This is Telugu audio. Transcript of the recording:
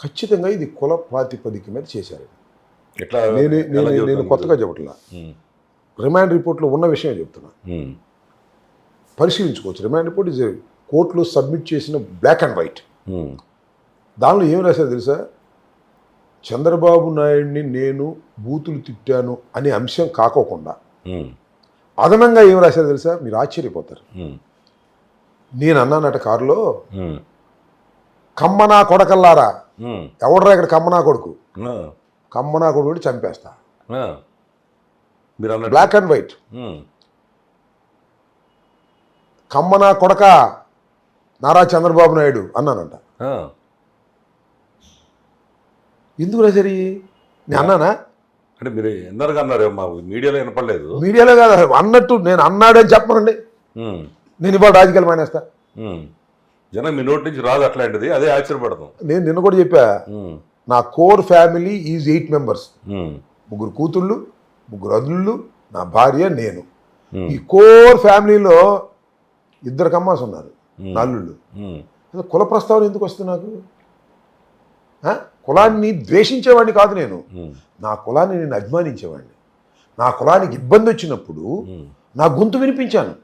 ఖచ్చితంగా ఇది కుల ప్రాతిపదిక మీద చేశారు. ఎట్లా నేను కొత్తగా చెప్పట్లా, రిమాండ్ రిపోర్ట్లో ఉన్న విషయం చెప్తున్నా. పరిశీలించుకోవచ్చు. రిమాండ్ రిపోర్ట్ ఇస్ కోర్టులో సబ్మిట్ చేసిన బ్లాక్ అండ్ వైట్. దానిలో ఏం రాశారు తెలుసా? చంద్రబాబు నాయుడిని నేను బూతులు తిట్టాను అనే అంశం కాకోకుండా అదనంగా ఏం రాశారు తెలుసా? మీరు ఆశ్చర్యపోతారు. నేను అన్నానట కారులో, కమ్మనా కొడకల్లారా, ఎవడరా ఇక్కడ కమ్మనా కొడుకు, కమ్మనా కొడుకు చంపేస్తా. Black and white. కమ్మనా కొడక నారా చంద్రబాబు నాయుడు అన్నానంట. ఎందుకు రాశారు? నేను అన్నానా? అంటే మీరు ఎందరుగా అన్నారు, మా మీడియాలో వినపడలేదు. మీడియాలో కాదు అన్నట్టు, నేను అన్నాడని చెప్పనండి. నేను ఇవాళ రాజకీయాలు మానేస్తా. జనం మీ నోటి నుంచి రాదు అట్లాంటిది, అదే ఆశ్చర్యపడతాం. నేను నిన్న కూడా చెప్పా, నా కోర్ ఫ్యామిలీ ఈజ్ 8 మెంబర్స్. 3 కూతుళ్ళు, 3 అల్లుళ్ళు, నా భార్య, నేను. ఈ కోర్ ఫ్యామిలీలో 2 కమ్మాస్ ఉన్నారు, నల్లుళ్ళు. కుల ప్రస్తావన ఎందుకు వస్తుంది నాకు? కులాన్ని ద్వేషించేవాడిని కాదు నేను, నా కులాన్ని నేను అభిమానించేవాడిని. నా కులానికి ఇబ్బంది వచ్చినప్పుడు నా గొంతు వినిపించాను.